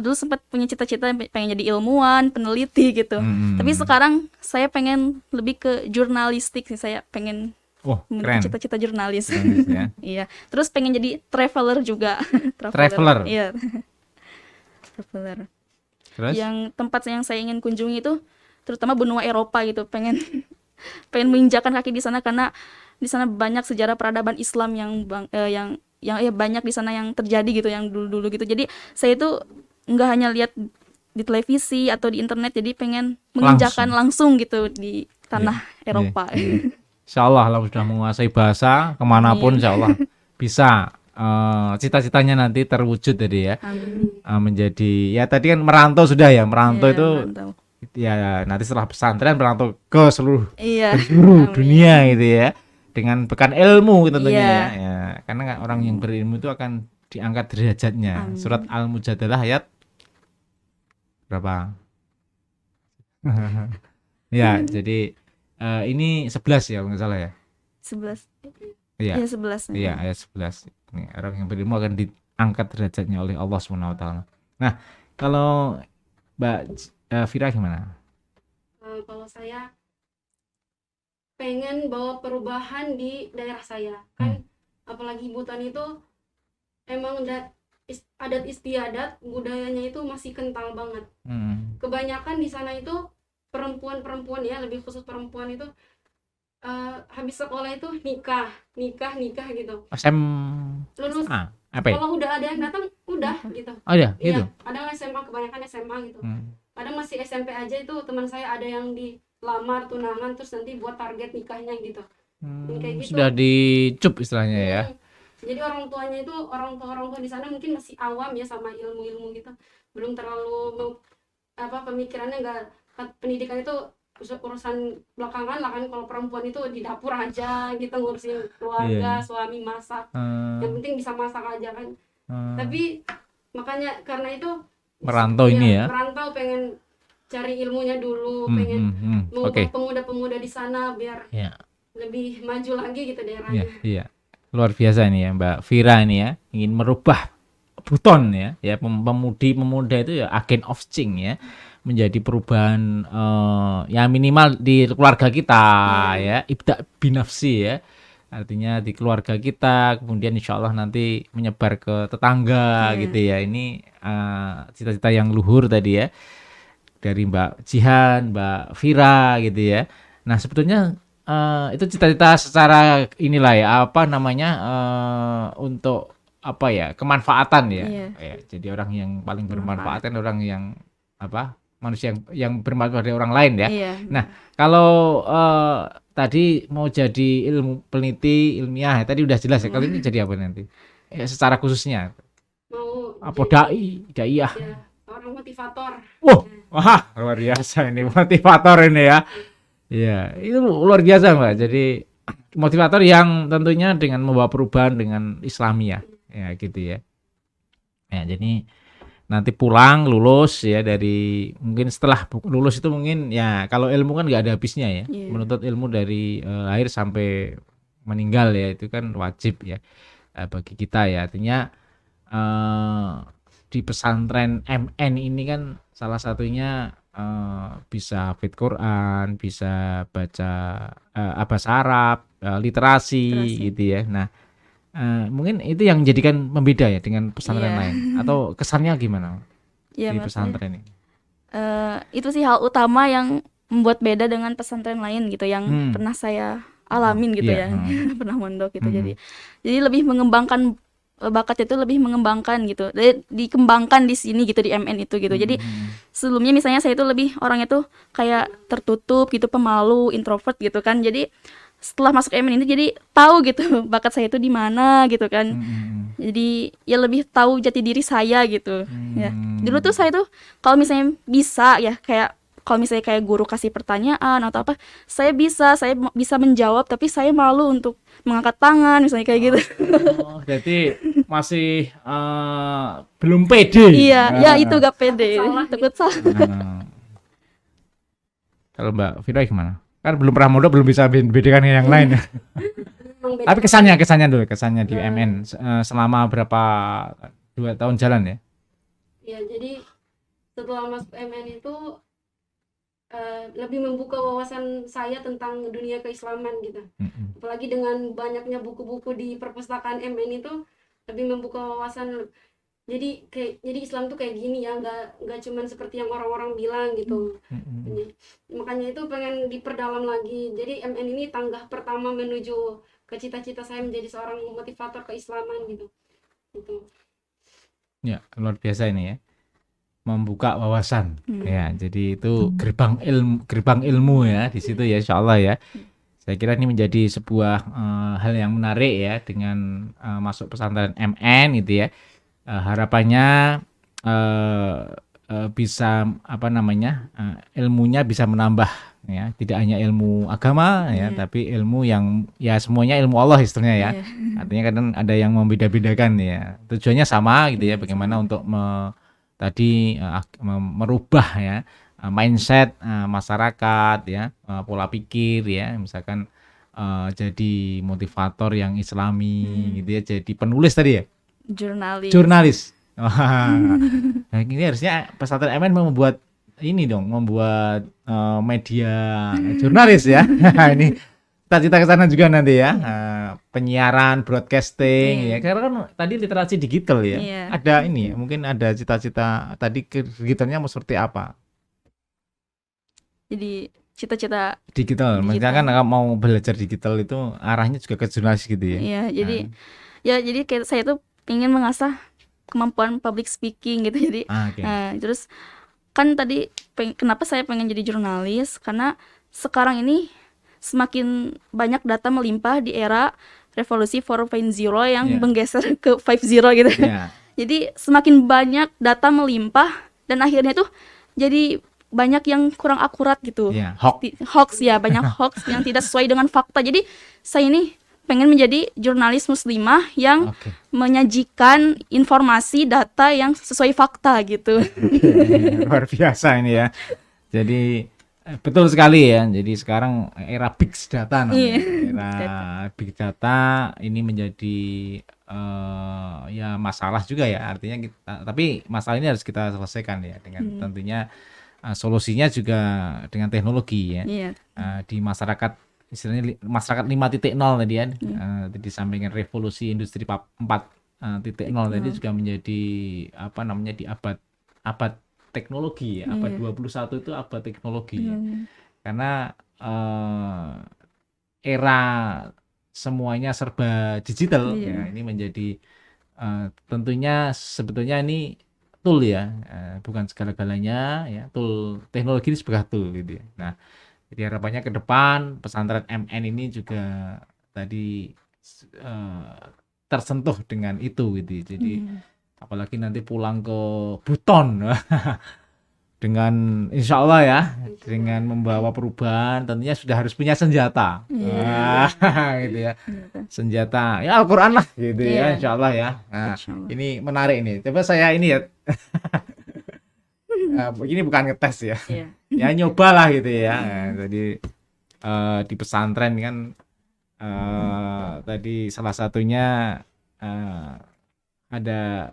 dulu sempat punya cita-cita pengen jadi ilmuwan, peneliti gitu. Tapi sekarang saya pengen lebih ke jurnalistik sih. Saya pengen Wah, memiliki keren. cita-cita jurnalis. Jurnalis ya. Iya. Terus pengen jadi traveler juga. Traveler? Iya. Traveler. Terus? Yang tempat yang saya ingin kunjungi itu terutama benua Eropa gitu. Pengen menginjakan kaki di sana karena di sana banyak sejarah peradaban Islam yang yang ya banyak di sana yang terjadi gitu, yang dulu-dulu gitu. Jadi saya itu nggak hanya lihat di televisi atau di internet, jadi pengen menginjakan langsung gitu di tanah Eropa. Insya Allah Allah sudah menguasai bahasa kemanapun, insya Allah bisa cita-citanya nanti terwujud tadi ya. Amin. Menjadi ya tadi kan merantau sudah ya, merantau Iya, itu merantau. ya nanti setelah pesantren merantau ke seluruh Iya. penjuru Amin. dunia gitu ya, dengan bekal ilmu tentunya Iya. ya. Karena kan orang yang berilmu itu akan diangkat derajatnya. Amin. Surat Al-Mujadalah ayat berapa? Ya, jadi ini 11 ya kalau nggak salah ya. 11. Iya. Iya, 11. Iya, ayat 11. Ini orang yang berilmu akan diangkat derajatnya oleh Allah Subhanahu wa taala. Nah, kalau Mbak Vira gimana? Kalau saya pengen bawa perubahan di daerah saya, kan apalagi Buton itu emang adat istiadat budayanya itu masih kental banget. Kebanyakan di sana itu perempuan ya, lebih khusus perempuan itu habis sekolah itu nikah gitu. Lulus apa ya? kalau udah ada yang datang udah gitu. Oh ya, gitu. Iya, kadang SMA, kebanyakan SMA gitu. Kadang masih SMP aja itu teman saya ada yang dilamar tunangan terus nanti buat target nikahnya gitu. Kayak gitu. Sudah dicup istilahnya ya. Jadi orang tuanya itu orang tua di sana mungkin masih awam ya sama ilmu gitu. Belum terlalu pemikirannya enggak, pendidikan itu urusan belakangan lah kan. Kalau perempuan itu di dapur aja gitu, ngurusin keluarga, suami masak. Yang penting bisa masak aja kan. Tapi makanya karena itu merantau ini ya. Merantau pengen cari ilmunya dulu, pengen mengubah pemuda-pemuda di sana biar lebih maju lagi gitu daerahnya. Iya. Luar biasa ini ya Mbak Vira ini ya, ingin merubah Buton ya pemuda itu ya agent of change ya, menjadi perubahan ya minimal di keluarga kita ya, ibda binafsi ya, artinya di keluarga kita, kemudian insya Allah nanti menyebar ke tetangga gitu ya. Ini cita-cita yang luhur tadi ya dari Mbak Jihan, Mbak Vira gitu ya. Nah sebetulnya itu cita-cita secara inilah ya untuk apa ya, kemanfaatan ya. Jadi orang yang paling bermanfaat kan orang yang manusia yang bermanfaat pada orang lain ya. Nah kalau tadi mau jadi peneliti ilmiah tadi udah jelas ya. Kali ini jadi apa nanti ya, secara khususnya mau apa daiyah orang motivator. Wah luar biasa ini motivator ini ya. Ya, itu luar biasa Mbak. Jadi motivator yang tentunya dengan membawa perubahan dengan Islamiyah, ya gitu ya. Ya, jadi nanti pulang lulus ya, dari mungkin setelah lulus itu mungkin ya, kalau ilmu kan nggak ada habisnya ya. Menuntut ilmu dari lahir sampai meninggal ya, itu kan wajib ya bagi kita ya. Artinya di pesantren MN ini kan salah satunya bisa hafid Quran, bisa baca bahasa Arab, literasi gitu ya. Nah, mungkin itu yang menjadikan membeda ya dengan pesantren lain, atau kesannya gimana di pesantren ini? Itu sih hal utama yang membuat beda dengan pesantren lain gitu, yang pernah saya alamin gitu ya, pernah mondok gitu. Jadi lebih mengembangkan bakat itu, lebih mengembangkan gitu, dikembangkan di sini gitu, di MN itu gitu. Jadi sebelumnya misalnya saya itu lebih orangnya tuh kayak tertutup gitu, pemalu, introvert gitu kan. Jadi setelah masuk MN ini jadi tahu gitu bakat saya itu di mana gitu kan. Jadi ya lebih tahu jati diri saya gitu ya. Dulu tuh saya tuh kalau misalnya bisa ya, kayak kalau misalnya kayak guru kasih pertanyaan atau apa, saya bisa menjawab, tapi saya malu untuk mengangkat tangan misalnya kayak gitu. Jadi masih belum pede. Iya, ya itu gak pede, takut salah. Kalau Mbak Vira gimana? Kan belum pernah mondok, belum bisa bedakan yang lain. Tapi kesannya dulu, kesannya di MN selama berapa 2 tahun jalan ya? Iya, jadi setelah masuk MN itu lebih membuka wawasan saya tentang dunia keislaman gitu. Apalagi dengan banyaknya buku-buku di perpustakaan MN itu lebih membuka wawasan. Jadi Islam tuh kayak gini ya, nggak cuman seperti yang orang-orang bilang gitu. Makanya itu pengen diperdalam lagi. Jadi MN ini tangga pertama menuju ke cita-cita saya menjadi seorang motivator keislaman gitu. Gitu. Ya, luar biasa ini ya. Membuka wawasan. Hmm. Ya, jadi itu gerbang ilmu ya di situ ya insyaallah ya. Saya kira ini menjadi sebuah hal yang menarik ya dengan masuk pesantren MN gitu ya. Harapannya bisa apa namanya ilmunya bisa menambah ya, tidak hanya ilmu agama ya, tapi ilmu yang ya semuanya ilmu Allah istilahnya ya. Iya. Artinya kadang ada yang membeda-bedakan ya. Tujuannya sama gitu ya, bagaimana untuk tadi merubah ya mindset masyarakat ya, pola pikir ya, misalkan jadi motivator yang Islami gitu ya, jadi penulis tadi ya, jurnalis. Wah, nah ini harusnya pesantren MN membuat ini dong, membuat media jurnalis ya. Ini cita-cita ke sana juga nanti ya, penyiaran, broadcasting ya. Karena kan tadi literasi digital ya. Iya. Ada ini ya, mungkin ada cita-cita tadi digitalnya mau seperti apa? Jadi cita-cita Digital, maksudnya kan mau belajar digital itu arahnya juga ke jurnalis gitu ya. Iya, jadi kayak saya tuh ingin mengasah kemampuan public speaking gitu. Jadi Oke. terus kan tadi kenapa saya pengen jadi jurnalis, karena sekarang ini semakin banyak data melimpah di era revolusi 4.0 yang menggeser ke 5.0 gitu. Jadi semakin banyak data melimpah dan akhirnya tuh jadi banyak yang kurang akurat gitu. Hoax ya, banyak hoax yang tidak sesuai dengan fakta. Jadi saya ini pengen menjadi jurnalis muslimah yang menyajikan informasi data yang sesuai fakta gitu. Luar biasa ini ya. Jadi betul sekali ya. Jadi sekarang era big data namanya. Era big data ini menjadi ya masalah juga ya. Artinya kita, tapi masalah ini harus kita selesaikan ya dengan tentunya solusinya juga dengan teknologi ya. Di masyarakat istilahnya masyarakat 5.0 tadi ya, disampaikan revolusi industri 4.0 tadi juga menjadi apa namanya di abad teknologi ya, abad 21 itu abad teknologi ya. Karena era semuanya serba digital ya, ini menjadi tentunya sebetulnya ini tool ya, bukan segala-galanya ya, tool teknologi ini sebagai tool gitu ya. Nah, jadi harapannya ke depan pesantren MN ini juga tadi tersentuh dengan itu gitu. Jadi apalagi nanti pulang ke Buton dengan insya Allah ya, dengan membawa perubahan tentunya sudah harus punya senjata. Gitu ya. Senjata ya Al-Qur'an lah gitu ya, insya Allah ya. Nah, ini menarik nih. Coba saya ini ya. Ini bukan ngetes ya. Ya nyobalah gitu ya. Jadi di pesantren kan tadi salah satunya ada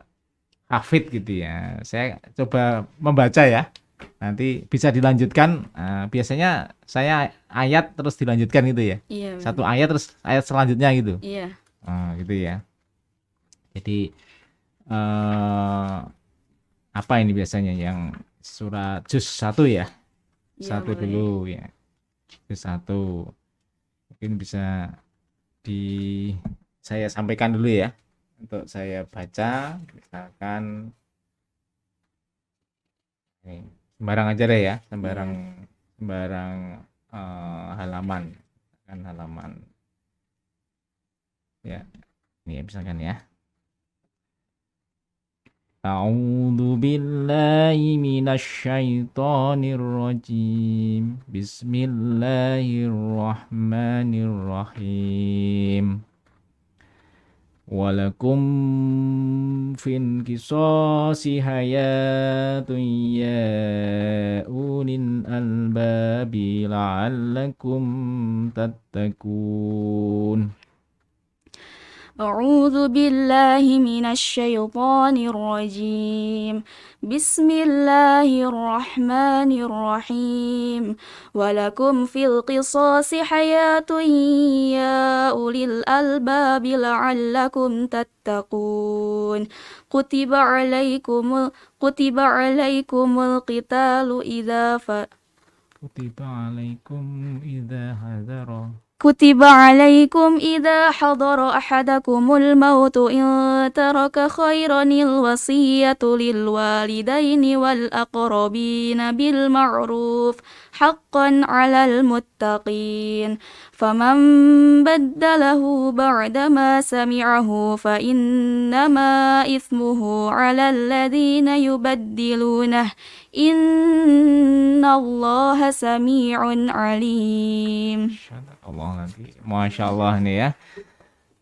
hafid gitu ya. Saya coba membaca ya. Nanti bisa dilanjutkan. Biasanya saya ayat terus dilanjutkan gitu ya. Satu ayat terus ayat selanjutnya gitu. Gitu ya. Jadi apa ini biasanya yang surat juz 1 ya? 1 dulu ya. Juz 1. Mungkin bisa saya sampaikan dulu ya. Untuk saya baca, misalkan sembarang aja deh ya, sembarang halaman, kan halaman. Ya. Ini misalkan ya. A'udzu billahi minasy syaithanir rajim. Bismillahirrahmanirrahim. Walakum fin qisasi hayatun ya ulil albabi la'allakum tattaqun. أعوذ بالله من الشيطان الرجيم بسم الله الرحمن الرحيم ولكم في القصاص حياة يا أولي الألباب لعلكم تتقون كتب عليكم القتال إذا كتب عليكم إذا حضر كتب عليكم إذا حضر أحدكم الموت إن ترك خيرا الوصية للوالدين والأقربين بالمعروف حقا على المتقين فمن بدله بعدما سمعه فإنما إثمه على الذين يبدلونه إن الله سميع عليم. Allah nanti, masya Allah nih ya,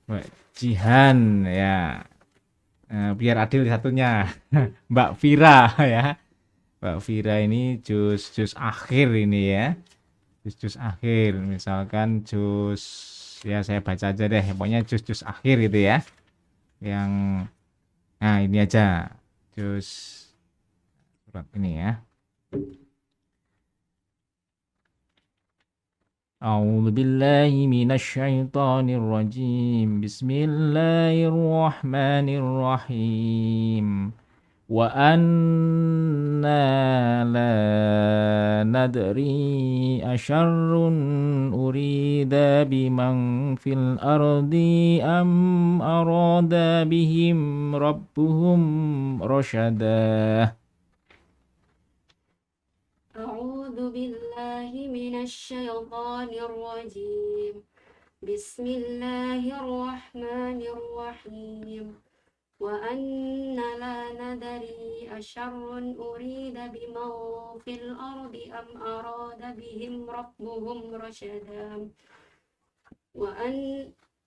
Mbak Jihan ya. Biar adil satunya, Mbak Vira ya. Mbak Vira ini jus akhir ini ya, jus akhir. Misalkan jus, ya saya baca aja deh, pokoknya jus akhir gitu ya. Yang, nah ini aja, jus surat ini ya. A'udzu billahi minasy syaithanir rajim. Bismillahirrahmanirrahim. Wa anna la nadri asyarrun urida biman fil ardi am arada bihim rabbuhum rasyada. أعوذ بالله من الشيطان الرجيم بسم الله الرحمن الرحيم وأنا لا ندري أشر أريد بمن في الأرض أم أراد بهم ربهم رشدا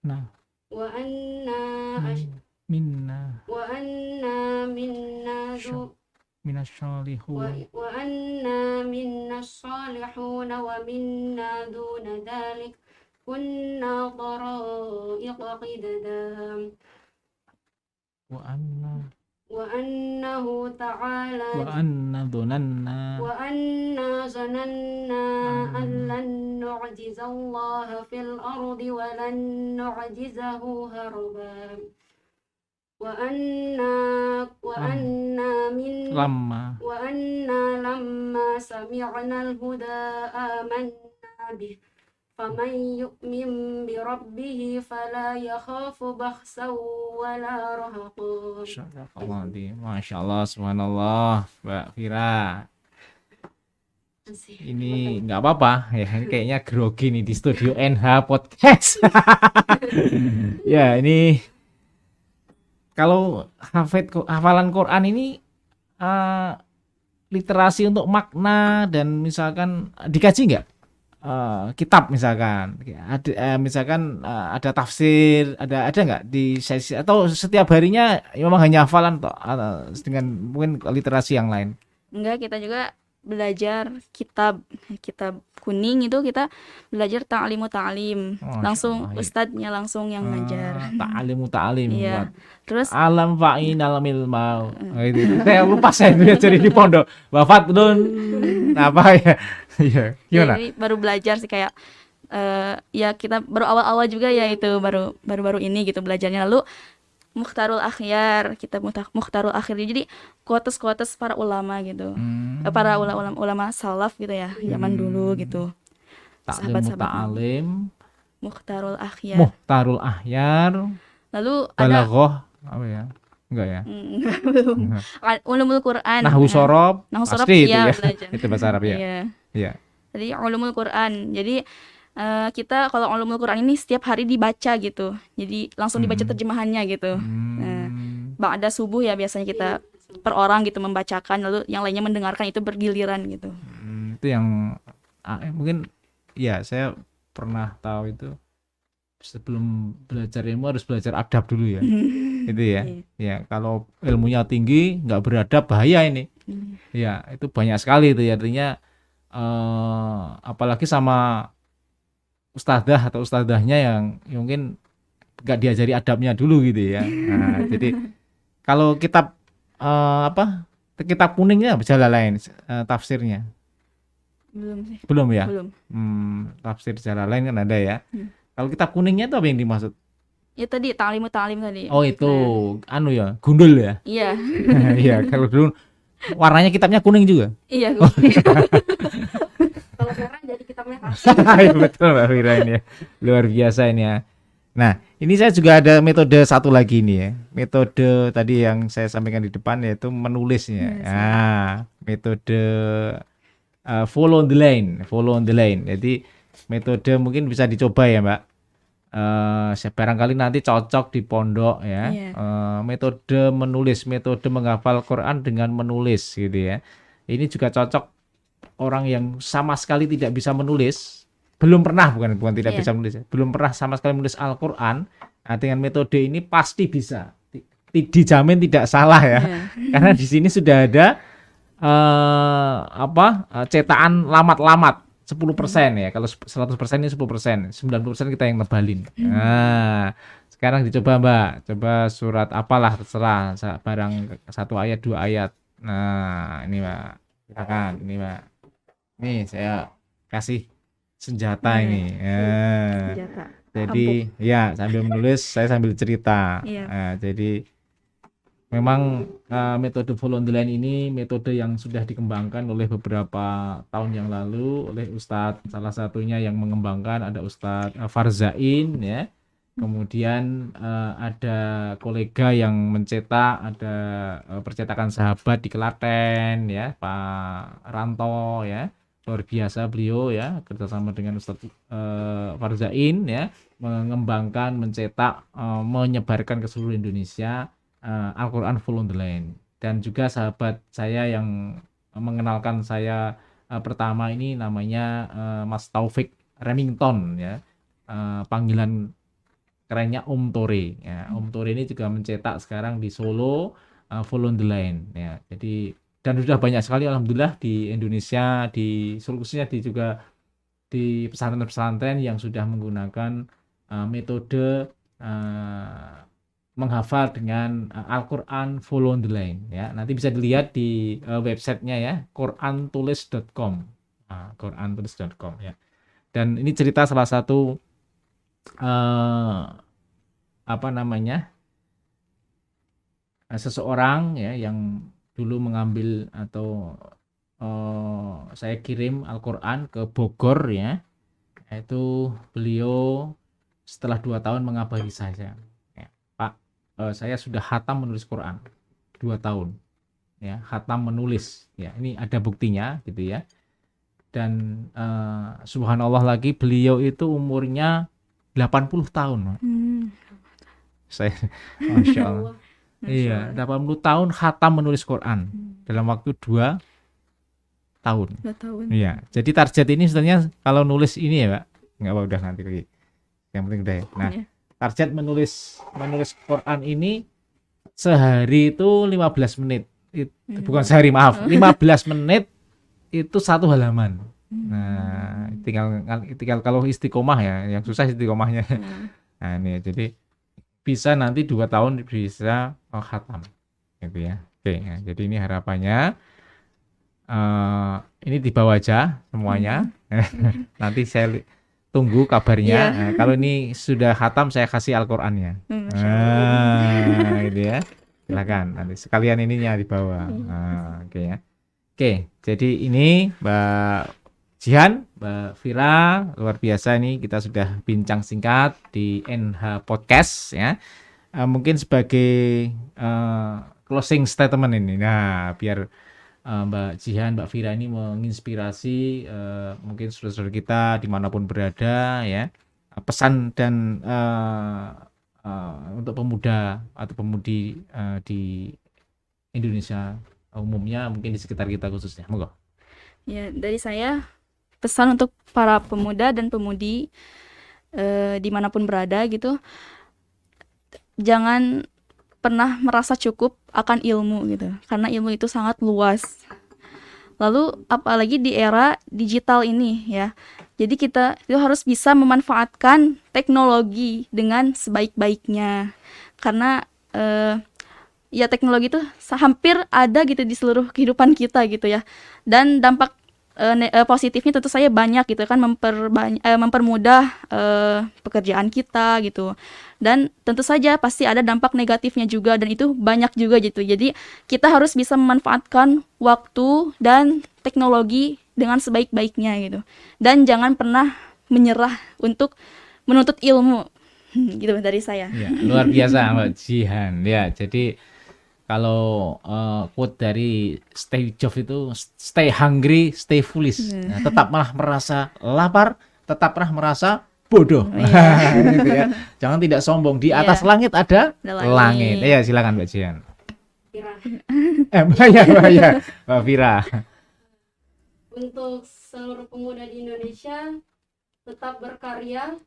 Nah, وأنا minna منا minasyalihun. وأنا منا الصالحون ومنا دون ذلك كنا طرائق قددا وأنه تعالى وأنا ظننا أن لن نعجز الله في الأرض ولن نعجزه هربا وأنا لما سمعنا الهدى آمنا به فمن يؤمن بربه فلا يخاف بخسا ولا رهقا. Masya Allah, subhanallah, Mbak Vira. Ini nggak apa-apa ya, ini kayaknya grogi nih di studio NH Podcast. Ya, ini kalau hafalan Quran ini literasi untuk makna dan misalkan dikaji nggak? Kitab misalkan ada tafsir, ada nggak di sesi atau setiap harinya memang hanya hafalan dengan mungkin literasi yang lain? Enggak, kita juga belajar kitab kuning itu kita belajar ta'lim langsung ustadznya langsung yang ngajar. Ta'lim. Iya. Terus alam fa'inal milmau. Itu. Saya lupa saya belajar di pondok. Wafat belum apa ya? Iya. Gimana? Jadi baru belajar sih kayak ya kita baru awal-awal juga ya itu baru ini gitu belajarnya. Lalu Mukhtarul Akhyar, kitab Mukhtarul Akhyar. Jadi quotes para ulama gitu. Para ulama salaf gitu ya, zaman dulu gitu. Ta'lim Mukhtarul Akhyar. Mukhtarul Akhyar. Lalu Balaghah apa ya? Enggak ya? Belum. Ulumul Quran. Nahwu Shorob. Pasti ya, itu ya. Itu bahasa Arab ya. Iya. Jadi Ulumul Quran. Jadi kita kalau Ulumul Quran ini setiap hari dibaca gitu. Jadi langsung dibaca terjemahannya gitu. Ba'da subuh ya biasanya kita per orang gitu membacakan, lalu yang lainnya mendengarkan, itu bergiliran gitu. Itu yang mungkin ya saya pernah tahu itu sebelum belajar ilmu harus belajar adab dulu ya. Itu ya. Ya, kalau ilmunya tinggi nggak beradab bahaya ini. Ya, itu banyak sekali itu ya, artinya apalagi sama ustadzah atau ustadzahnya yang mungkin nggak diajari adabnya dulu gitu ya. Nah, jadi kalau kitab kitab kuningnya Jalalain tafsirnya Belum sih. belum ya? Belum. Tafsir Jalalain kan ada ya. Kalau kitab kuningnya itu apa yang dimaksud? Ya tadi ta'lim tadi. Oh itu anu ya, gundul ya? Iya. Iya, kalau dulu warnanya kitabnya kuning juga. Iya. Kalau merah jadi kita merah. Ya, betul Mbak Fira ini ya. Luar biasa ini ya. Nah, ini saya juga ada metode satu lagi nih ya. Metode tadi yang saya sampaikan di depan yaitu menulisnya. Yes, Metode follow the line, follow the line. Jadi metode mungkin bisa dicoba ya, Mbak. Barangkali nanti cocok di pondok ya. Iya. Metode menulis, metode menghafal Quran dengan menulis gitu ya. Ini juga cocok orang yang sama sekali tidak bisa menulis, belum pernah bukan tidak Iya. bisa menulis, ya, belum pernah sama sekali menulis Al-Quran. Nah, dengan metode ini pasti bisa, dijamin tidak salah ya, Iya. karena di sini sudah ada cetakan lamat-lamat 10% ya. Kalau 100% ini 10%, 90% kita yang nebalin. Nah, sekarang dicoba Mbak, coba surat apalah terserah, barang 1 ayat 2 ayat. Nah, ini Mbak, silakan ini Mbak. Nih saya kasih senjata ini. Senjata. Jadi ya sambil menulis saya sambil cerita. Iya. Jadi memang metode follow the line ini metode yang sudah dikembangkan oleh beberapa tahun yang lalu oleh Ustadz, salah satunya yang mengembangkan ada Ustadz Farzain ya. Kemudian ada kolega yang mencetak, ada percetakan sahabat di Klaten ya, Pak Ranto ya. Luar biasa beliau ya, kerjasama dengan Ustadz Farzain ya, mengembangkan, mencetak, menyebarkan ke seluruh Indonesia Al-Quran Follow the Line. Dan juga sahabat saya yang mengenalkan saya pertama ini namanya Mas Taufik Remington ya, panggilan kerennya Om Tore ya. Om Tore ini juga mencetak sekarang di Solo Follow the Line ya. Jadi dan sudah banyak sekali alhamdulillah di Indonesia, di khususnya juga di pesantren-pesantren yang sudah menggunakan metode menghafal dengan Al-Quran Follow the Line ya. Nanti bisa dilihat di websitenya ya, qurantulis.com. Qurantulis.com ya. Dan ini cerita salah satu seseorang ya yang dulu mengambil atau saya kirim Al-Quran ke Bogor ya, itu beliau setelah 2 tahun mengabari saya ya, Pak, saya sudah khatam menulis Quran 2 tahun ya, khatam menulis ya, ini ada buktinya gitu ya. Dan subhanallah lagi beliau itu umurnya 80 tahun Pak. Saya Masya Allah. Iya, 80 tahun khatam menulis Quran dalam waktu 2 tahun. 2 tahun. Iya, jadi target ini sebenarnya kalau nulis ini ya Pak, nggak apa udah nanti lagi. Yang penting udah ya. Nah, Iya. target menulis Quran ini sehari itu 15 menit. Bukan sehari, maaf, 15 menit itu 1 halaman. Nah, tinggal kalau istiqomah ya, yang susah istiqomahnya. Nah, ini jadi bisa nanti 2 tahun bisa khatam gitu ya. Oke, ya, jadi ini harapannya ini dibawa aja semuanya. Nanti saya tunggu kabarnya. Iya. Nah, kalau ini sudah khatam saya kasih Al-Qur'annya. Masya Allah. Gitu ya. Silakan nanti sekalian ininya dibawa. Oke ya. Oke, jadi ini Mbak Jihan, Mbak Fira, luar biasa nih kita sudah bincang singkat di NH Podcast ya. Mungkin sebagai closing statement ini. Nah, biar Mbak Jihan, Mbak Fira ini menginspirasi mungkin saudara-saudara kita dimanapun berada ya. Pesan dan untuk pemuda atau pemudi di Indonesia umumnya, mungkin di sekitar kita khususnya. Monggo. Ya, dari saya pesan untuk para pemuda dan pemudi dimanapun berada gitu, jangan pernah merasa cukup akan ilmu gitu, karena ilmu itu sangat luas. Lalu apalagi di era digital ini ya, jadi kita itu harus bisa memanfaatkan teknologi dengan sebaik-baiknya, karena ya teknologi itu hampir ada gitu di seluruh kehidupan kita gitu ya, dan dampak positifnya tentu saja banyak gitu kan, mempermudah pekerjaan kita gitu, dan tentu saja pasti ada dampak negatifnya juga, dan itu banyak juga gitu. Jadi kita harus bisa memanfaatkan waktu dan teknologi dengan sebaik-baiknya gitu. Dan jangan pernah menyerah untuk menuntut ilmu. Gitu dari saya. Ya, luar biasa Mbak Jihan. Ya, jadi kalau quote dari Steve Jobs itu stay hungry, stay foolish. Nah, tetaplah merasa lapar, tetaplah merasa bodoh. Gitu ya. Jangan tidak sombong. Di atas langit ada Ada langit. langit. Ya, silakan Mbak Jihan. Kira. Mbak Fira. Untuk seluruh pemuda di Indonesia tetap berkarya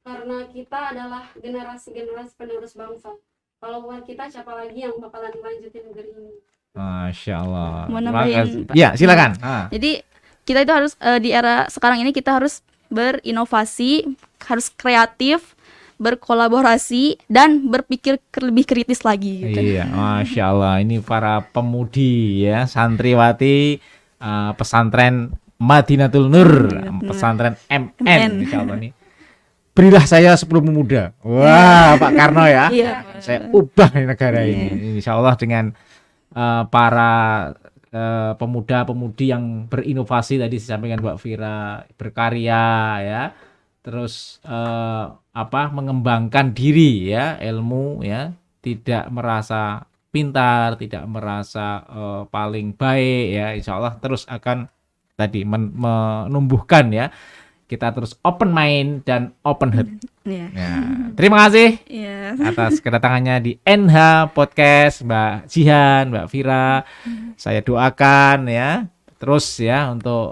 karena kita adalah generasi-generasi penerus bangsa. Kalau bukan kita, siapa lagi yang bakalan lanjutin negeri ini? Masya Allah. Mau Terima nambahin, kasih. Pak? Ya, silakan. Jadi kita itu harus di era sekarang ini kita harus berinovasi, harus kreatif, berkolaborasi dan berpikir lebih kritis lagi gitu. Iya, Masya Allah. Ini para pemudi ya, santriwati pesantren Madinatul Nur, pesantren MN, Insya Allah nih. Berilah saya 10 pemuda. Wah, Pak Karno ya. Iya. Saya ubah nih negara ini. Insya Allah dengan para pemuda-pemudi yang berinovasi tadi disampaikan Mbak Fira, berkarya ya. Terus mengembangkan diri ya, ilmu ya, tidak merasa pintar, tidak merasa paling baik ya. Insya Allah terus akan tadi menumbuhkan ya. Kita terus open mind dan open heart. Iya. Ya, terima kasih Iya. atas kedatangannya di NH Podcast Mbak Jihan, Mbak Fira. Saya doakan ya terus ya untuk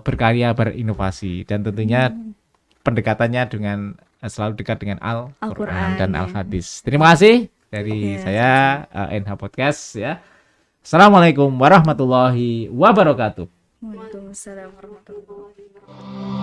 berkarya, berinovasi dan tentunya pendekatannya dengan selalu dekat dengan Al-Quran Al-Quran, dan ya. Al-Hadis. Terima kasih dari Iya. saya NH Podcast ya. Assalamualaikum warahmatullahi wabarakatuh. Waalaikumsalam warahmatullahi wabarakatuh.